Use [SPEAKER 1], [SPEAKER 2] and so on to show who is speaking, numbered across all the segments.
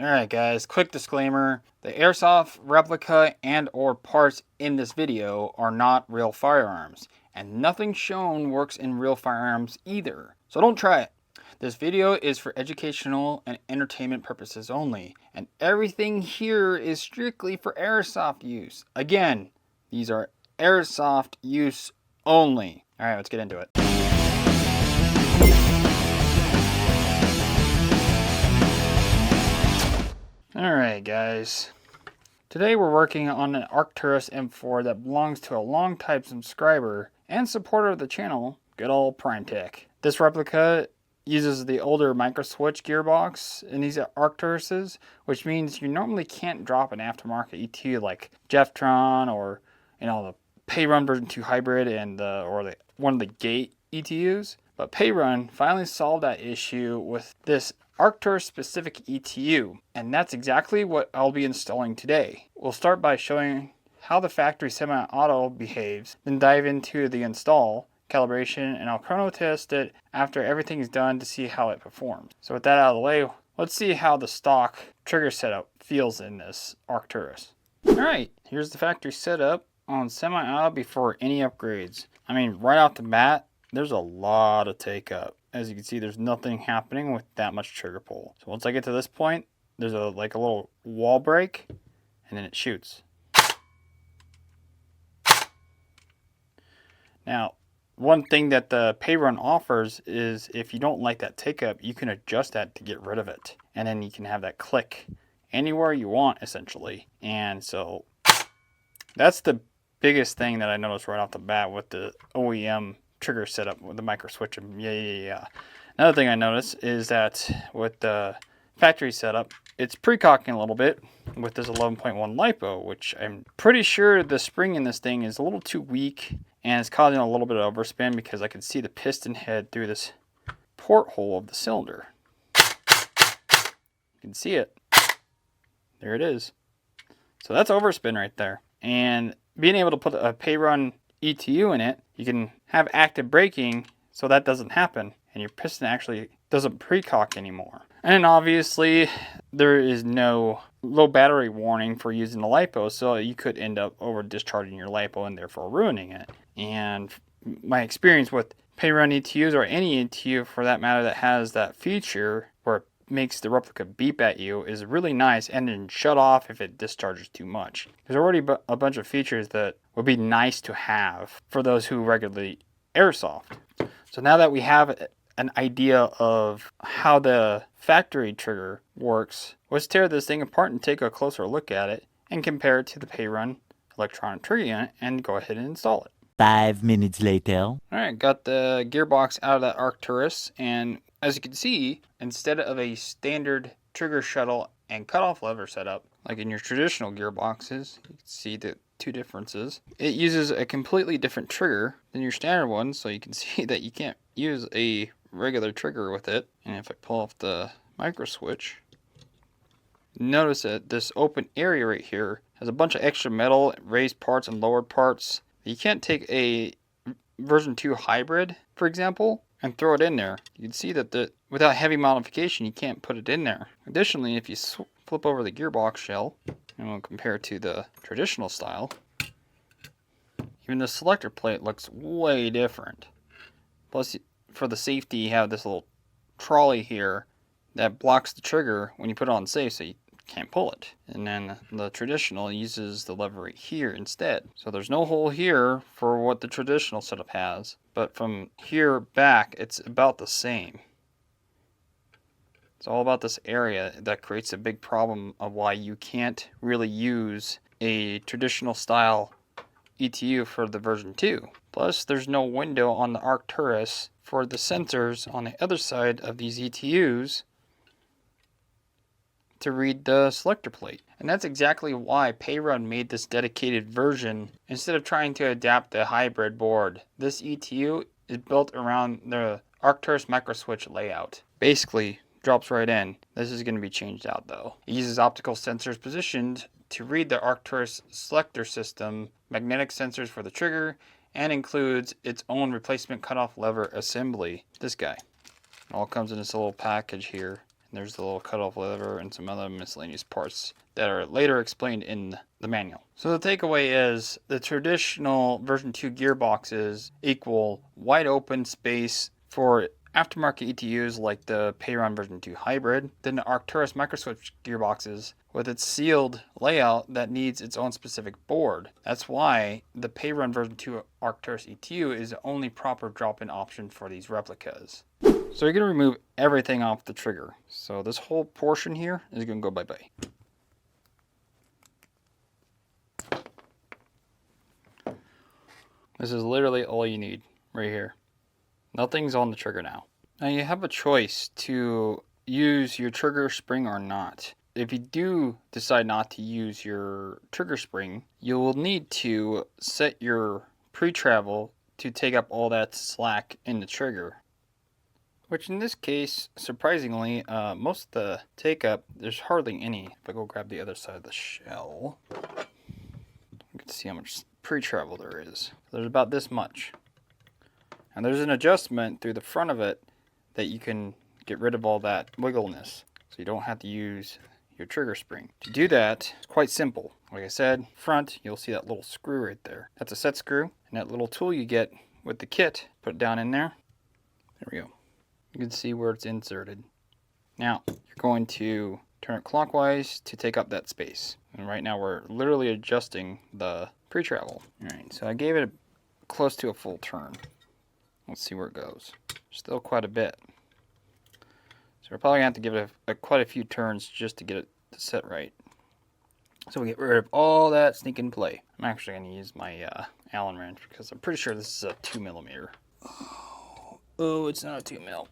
[SPEAKER 1] Alright guys, quick disclaimer. The airsoft replica and or parts in this video are not real firearms. And nothing shown works in real firearms either. So don't try it. This video is for educational and entertainment purposes only. And everything here is strictly for airsoft use. Again, these are airsoft use only. Alright, let's get into it. Alright guys, today we're working on an Arcturus M4 that belongs to a long-time subscriber and supporter of the channel, good old Prime Tech. This replica uses the older Microswitch gearbox in these Arcturuses, which means you normally can't drop an aftermarket ETU like Jeftron or the Perun V2 Hybrid and one of the Gate ETUs. But Perun finally solved that issue with this Arcturus specific ETU, and that's exactly what I'll be installing today. We'll start by showing how the factory semi-auto behaves, then dive into the install, calibration, and I'll chrono test it after everything is done to see how it performs. So with that out of the way, let's see how the stock trigger setup feels in this Arcturus. Alright, here's the factory setup on semi-auto before any upgrades. I mean, right off the bat, there's a lot of take up. As you can see, there's nothing happening with that much trigger pull. So once I get to this point, there's a little wall break, and then it shoots. Now, one thing that the Perun offers is if you don't like that take up, you can adjust that to get rid of it. And then you can have that click anywhere you want, essentially. And so that's the biggest thing that I noticed right off the bat with the OEM trigger setup with the Microswitch. Yeah. Another thing I noticed is that with the factory setup, it's pre-cocking a little bit with this 11.1 LiPo, which I'm pretty sure the spring in this thing is a little too weak and it's causing a little bit of overspin because I can see the piston head through this porthole of the cylinder. You can see it. There it is. So that's overspin right there. And being able to put a Perun ETU in it, you can have active braking so that doesn't happen and your piston actually doesn't pre-cock anymore. And then obviously there is no low battery warning for using the LiPo, so you could end up over discharging your LiPo and therefore ruining it. And my experience with Perun ETUs, or any ETU for that matter that has that feature where it makes the replica beep at you, is really nice and then shut off if it discharges too much. There's already a bunch of features that would be nice to have for those who regularly airsoft. So now that we have an idea of how the factory trigger works, let's tear this thing apart and take a closer look at it and compare it to the Perun electronic trigger unit and go ahead and install it.
[SPEAKER 2] 5 minutes later.
[SPEAKER 1] Alright, got the gearbox out of that Arcturus, and as you can see, instead of a standard trigger shuttle and cutoff lever setup like in your traditional gearboxes, you can see the two differences. It uses a completely different trigger than your standard one, so you can see that you can't use a regular trigger with it. And if I pull off the Microswitch, notice that this open area right here has a bunch of extra metal, raised parts and lowered parts. You can't take a version 2 hybrid, for example, and throw it in there. You can see that without heavy modification, you can't put it in there. Additionally, if you flip over the gearbox shell, and we'll compare it to the traditional style, even the selector plate looks way different. Plus, for the safety, you have this little trolley here that blocks the trigger when you put it on safe, so you can't pull it. And then the traditional uses the lever right here instead. So there's no hole here for what the traditional setup has, but from here back, it's about the same. It's all about this area that creates a big problem of why you can't really use a traditional style ETU for the version 2. Plus, there's no window on the Arcturus for the sensors on the other side of these ETUs to read the selector plate. And that's exactly why Perun made this dedicated version instead of trying to adapt the hybrid board. This ETU is built around the Arcturus Microswitch layout. Basically, drops right in. This is going to be changed out though. It uses optical sensors positioned to read the Arcturus Selector system, magnetic sensors for the trigger, and includes its own replacement cutoff lever assembly. This guy. It all comes in this little package here. and there's the little cutoff lever and some other miscellaneous parts that are later explained in the manual. So the takeaway is the traditional version 2 gearboxes equal wide open space for aftermarket ETUs like the Perun version 2 Hybrid, then the Arcturus Microswitch gearboxes with its sealed layout that needs its own specific board. That's why the Perun version 2 Arcturus ETU is the only proper drop-in option for these replicas. So you're going to remove everything off the trigger. So this whole portion here is going to go bye-bye. This is literally all you need right here. Nothing's on the trigger now. Now you have a choice to use your trigger spring or not. If you do decide not to use your trigger spring, you will need to set your pre-travel to take up all that slack in the trigger. Which in this case, surprisingly, most of the take up, there's hardly any. If I go grab the other side of the shell, you can see how much pre-travel there is. There's about this much. And there's an adjustment through the front of it that you can get rid of all that wiggleness. So you don't have to use your trigger spring. To do that, it's quite simple. Like I said, front, you'll see that little screw right there. That's a set screw. And that little tool you get with the kit, put it down in there. There we go. You can see where it's inserted. Now, you're going to turn it clockwise to take up that space. And right now we're literally adjusting the pre-travel. Alright, so I gave it close to a full turn. Let's see where it goes. Still quite a bit. So we're probably going to have to give it quite a few turns just to get it to set right. So we get rid of all that sneaking play. I'm actually going to use my Allen wrench because I'm pretty sure this is a 2mm. Oh, it's not a 2mm.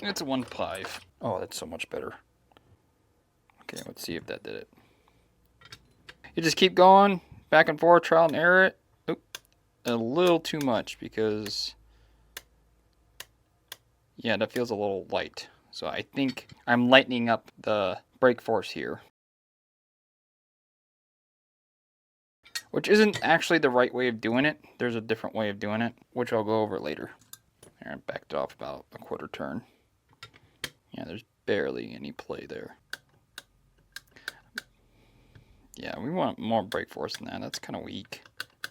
[SPEAKER 1] It's a 1.5. Oh, that's so much better. Okay, let's see if that did it. You just keep going, back and forth, trial and error it. Oop, a little too much because... yeah, that feels a little light. So I think I'm lightening up the brake force here. Which isn't actually the right way of doing it. There's a different way of doing it, which I'll go over later. There, I backed off about a quarter turn. Yeah, there's barely any play there. Yeah, we want more brake force than that. That's kind of weak.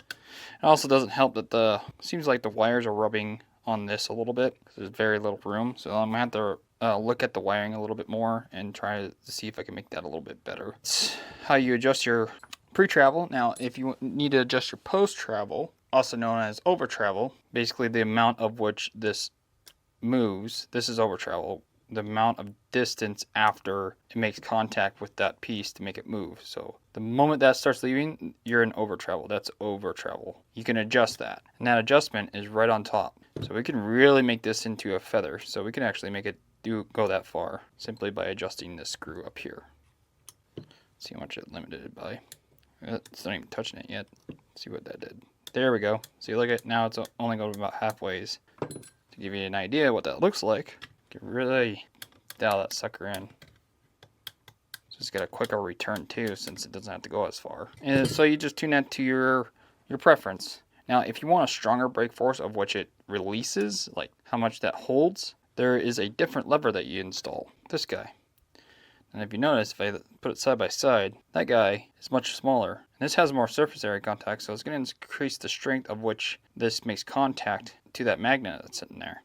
[SPEAKER 1] It also doesn't help that seems like the wires are rubbing on this a little bit because there's very little room. So I'm going to have to look at the wiring a little bit more and try to see if I can make that a little bit better. It's how you adjust your pre-travel. Now, if you need to adjust your post-travel, also known as over-travel, basically the amount of which this moves, this is over-travel, the amount of distance after it makes contact with that piece to make it move. So the moment that starts leaving, you're in over-travel. That's over-travel. You can adjust that. And that adjustment is right on top. So we can really make this into a feather. So we can actually make it go that far simply by adjusting this screw up here. See how much it limited it by. It's not even touching it yet. Let's see what that did. There we go. See, look at now it's only going about halfways. To give you an idea what that looks like, you can really dial that sucker in. So it's got a quicker return too, since it doesn't have to go as far. And so you just tune that to your preference. Now, if you want a stronger brake force of which it releases, like how much that holds, there is a different lever that you install. This guy. And if you notice, if I put it side by side, that guy is much smaller. And this has more surface area contact, so it's going to increase the strength of which this makes contact to that magnet that's sitting there.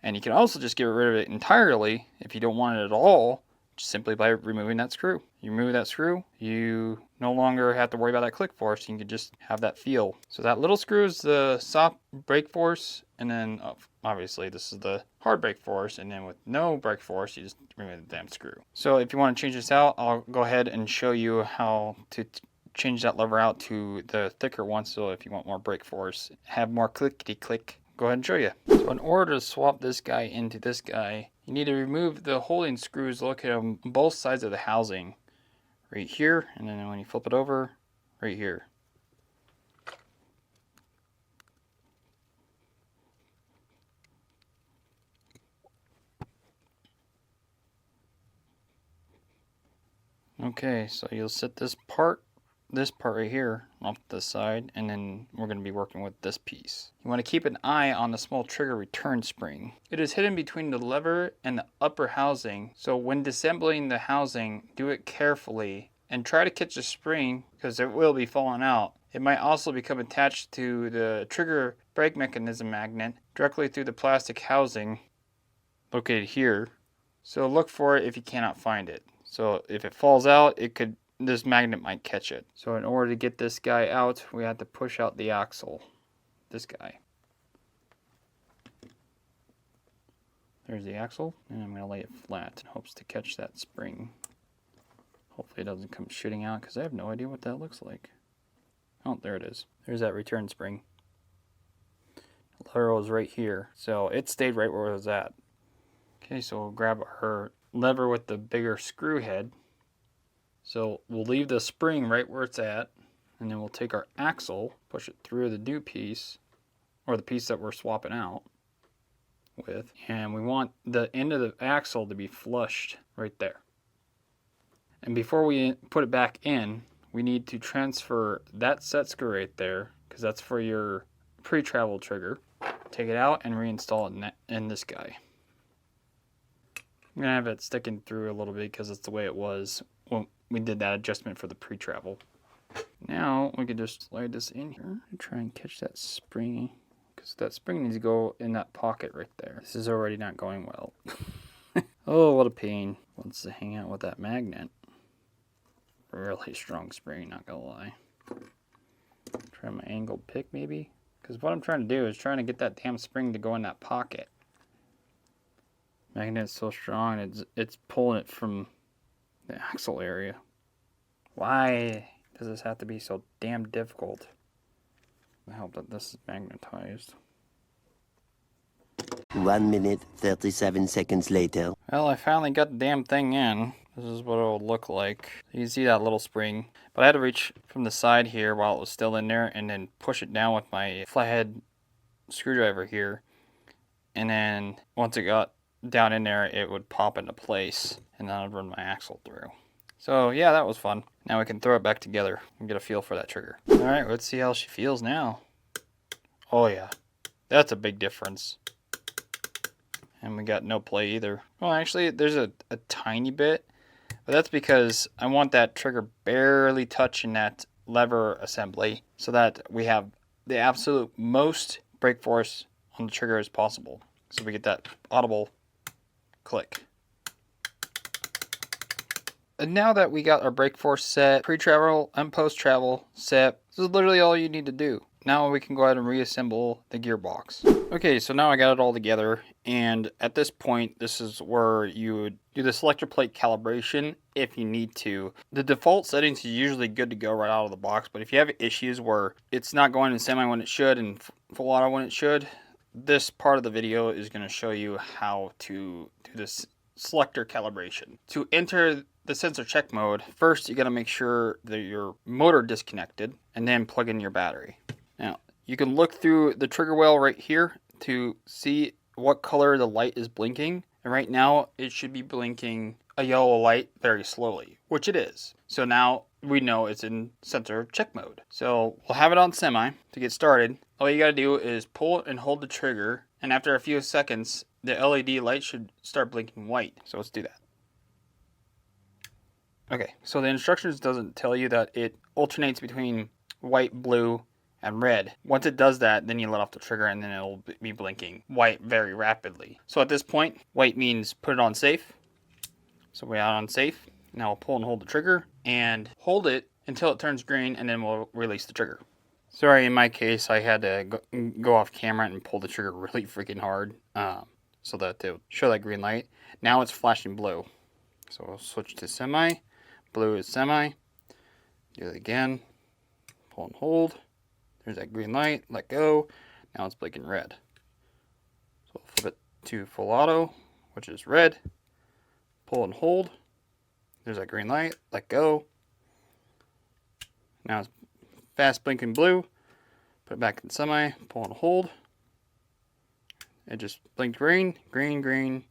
[SPEAKER 1] And you can also just get rid of it entirely if you don't want it at all, just simply by removing that screw. You remove that screw, you no longer have to worry about that click force. You can just have that feel. So that little screw is the soft brake force, and then obviously this is the hard brake force, and then with no brake force, you just remove the damn screw. So if you want to change this out, I'll go ahead and show you how to change that lever out to the thicker one. So if you want more brake force, have more clickety click, go ahead and show you. So in order to swap this guy into this guy, you need to remove the holding screws located on both sides of the housing. Right here, and then when you flip it over, right here. Okay, so you'll set this part this part right here off the side, and then we're going to be working with this piece. You want to keep an eye on the small trigger return spring. It is hidden between the lever and the upper housing, so when disassembling the housing, do it carefully and try to catch the spring because it will be falling out. It might also become attached to the trigger brake mechanism magnet directly through the plastic housing located here. So look for it if you cannot find it. So if it falls out, this magnet might catch it. So in order to get this guy out, we have to push out the axle. This guy. There's the axle, and I'm going to lay it flat in hopes to catch that spring. Hopefully it doesn't come shooting out because I have no idea what that looks like. Oh, there it is. There's that return spring. The lever was right here, so it stayed right where it was at. Okay, so we'll grab her lever with the bigger screw head. So we'll leave the spring right where it's at, and then we'll take our axle, push it through the new piece, or the piece that we're swapping out with, and we want the end of the axle to be flushed right there. And before we put it back in, we need to transfer that set screw right there, because that's for your pre-travel trigger. Take it out and reinstall it in this guy. I'm going to have it sticking through a little bit because it's the way it was when we did that adjustment for the pre-travel. Now we can just slide this in here and try and catch that spring, because that spring needs to go in that pocket right there. This is already not going well. Oh, what a pain. Wants to hang out with that magnet. Really strong spring, not gonna lie. Try my angled pick maybe, because what I'm trying to do is trying to get that damn spring to go in that pocket. Magnet's so strong, it's pulling it from the axle area. Why does this have to be so damn difficult? I hope that this is magnetized.
[SPEAKER 3] 1 minute, 37 seconds later.
[SPEAKER 1] Well, I finally got the damn thing in. This is what it will look like. You can see that little spring. But I had to reach from the side here while it was still in there and then push it down with my flathead screwdriver here. And then once it got down in there, it would pop into place. And then I'd run my axle through. So yeah, that was fun. Now we can throw it back together and get a feel for that trigger. Alright, let's see how she feels now. Oh yeah, that's a big difference. And we got no play either. Well, actually, there's a tiny bit. But that's because I want that trigger barely touching that lever assembly so that we have the absolute most brake force on the trigger as possible. So we get that audible click. And now that we got our brake force set, pre-travel and post-travel set, this is literally all you need to do. Now we can go ahead and reassemble the gearbox. Okay, so now I got it all together, and at this point, this is where you would do the selector plate calibration if you need to. The default settings are usually good to go right out of the box, but if you have issues where it's not going in semi when it should and full auto when it should, this part of the video is going to show you how to do this selector calibration. To enter the sensor check mode, first you got to make sure that your motor disconnected and then plug in your battery. Now, you can look through the trigger wheel right here to see what color the light is blinking. And right now, it should be blinking a yellow light very slowly, which it is. So now we know it's in sensor check mode. So we'll have it on semi to get started. All you got to do is pull and hold the trigger. And after a few seconds, the LED light should start blinking white. So let's do that. Okay, so the instructions doesn't tell you that it alternates between white, blue, and red. Once it does that, then you let off the trigger and then it'll be blinking white very rapidly. So at this point, white means put it on safe. So we're on safe. Now we'll pull and hold the trigger and hold it until it turns green, and then we'll release the trigger. Sorry, in my case, I had to go off camera and pull the trigger really freaking hard so that it would show that green light. Now it's flashing blue. So we'll switch to semi. Blue is semi. Do it again. Pull and hold. There's that green light, let go. Now it's blinking red. So we'll flip it to full auto, which is red. Pull and hold. There's that green light, let go. Now it's fast blinking blue. Put it back in semi, pull and hold. It just blinked green, green, green,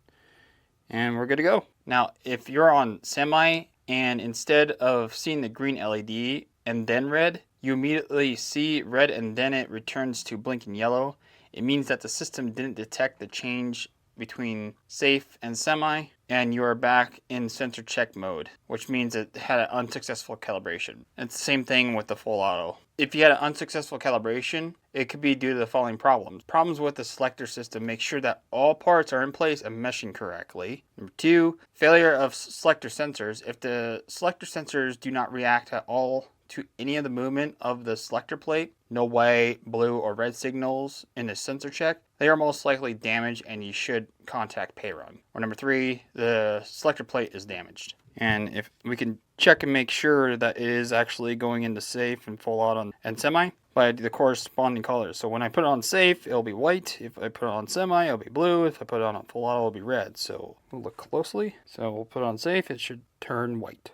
[SPEAKER 1] and we're good to go. Now, if you're on semi and instead of seeing the green LED, and then red, you immediately see red and then it returns to blinking yellow. It means that the system didn't detect the change between safe and semi, and you are back in sensor check mode, which means it had an unsuccessful calibration. It's the same thing with the full auto. If you had an unsuccessful calibration, it could be due to the following problems. Problems with the selector system: make sure that all parts are in place and meshing correctly. Number 2, failure of selector sensors. If the selector sensors do not react at all to any of the movement of the selector plate, no white, blue, or red signals in the sensor check, they are most likely damaged and you should contact Perun. Or number 3, the selector plate is damaged. And if we can check and make sure that it is actually going into safe and full auto and semi by the corresponding colors. So when I put it on safe, it'll be white. If I put it on semi, it'll be blue. If I put it on full auto, it'll be red. So we'll look closely. So we'll put it on safe, it should turn white.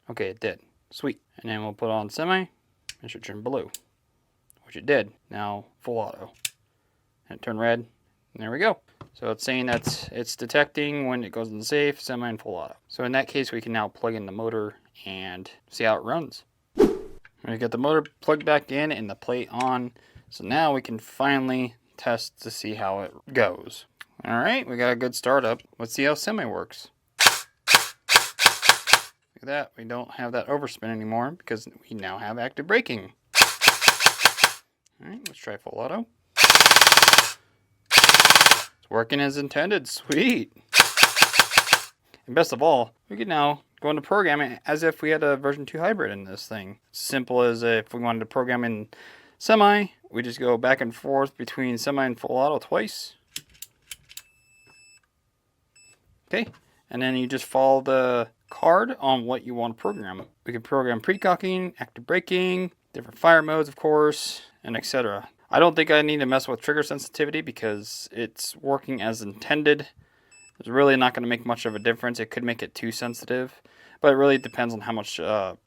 [SPEAKER 1] Okay, it did. Sweet. And then we'll put it on semi, it should turn blue, which it did. Now full auto, and it turned red, and there we go. So it's saying that it's detecting when it goes in safe, semi, and full auto. So in that case, we can now plug in the motor and see how it runs. We got the motor plugged back in and the plate on. So now we can finally test to see how it goes. All right, we got a good startup. Let's see how semi works. Look at that, we don't have that overspin anymore because we now have active braking. All right, let's try full auto. It's working as intended, sweet. And best of all, we can now go into programming as if we had a version 2 hybrid in this thing. Simple as if we wanted to program in semi, we just go back and forth between semi and full auto twice. Okay, and then you just follow the card on what you want to program. We can program precocking, active braking, different fire modes, of course, and etc. I don't think I need to mess with trigger sensitivity because it's working as intended. It's really not going to make much of a difference. It could make it too sensitive, but it really depends on how much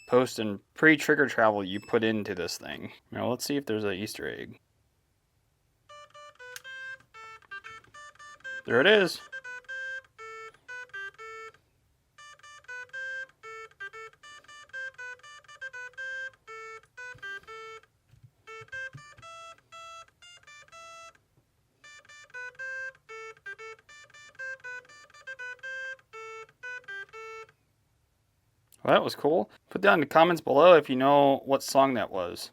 [SPEAKER 1] post and pre-trigger travel you put into this thing. Now let's see if there's an Easter egg. There it is. Well, that was cool. Put down in the comments below if you know what song that was.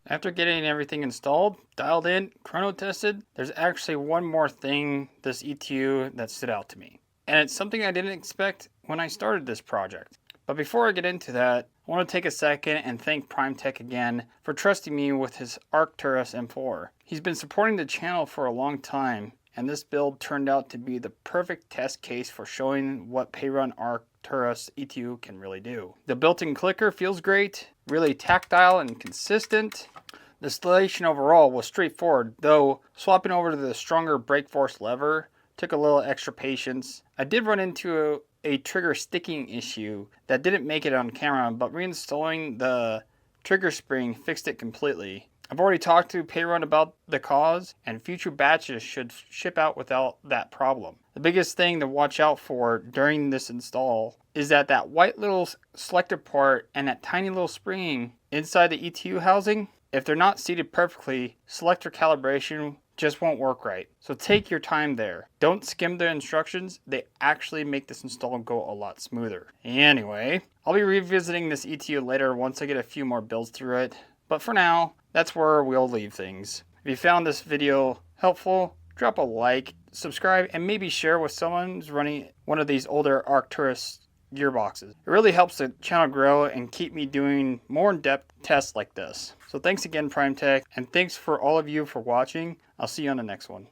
[SPEAKER 1] After getting everything installed, dialed in, chrono tested, there's actually one more thing this ETU that stood out to me. And it's something I didn't expect when I started this project. But before I get into that, I want to take a second and thank PrimeTech again for trusting me with his Arcturus M4. He's been supporting the channel for a long time, and this build turned out to be the perfect test case for showing what Perun Arcturus ETU can really do. The built-in clicker feels great, really tactile and consistent. The installation overall was straightforward, though swapping over to the stronger brake force lever took a little extra patience. I did run into a trigger sticking issue that didn't make it on camera, but reinstalling the trigger spring fixed it completely. I've already talked to Perun about the cause, and future batches should ship out without that problem. The biggest thing to watch out for during this install is that white little selector part and that tiny little spring inside the ETU housing, if they're not seated perfectly, selector calibration just won't work right. So take your time there. Don't skim the instructions. They actually make this install go a lot smoother. Anyway, I'll be revisiting this ETU later once I get a few more builds through it. But for now, that's where we'll leave things. If you found this video helpful, drop a like, subscribe, and maybe share with someone who's running one of these older Arcturus gearboxes. It really helps the channel grow and keep me doing more in-depth tests like this. So thanks again, PrimeTech, and thanks for all of you for watching. I'll see you on the next one.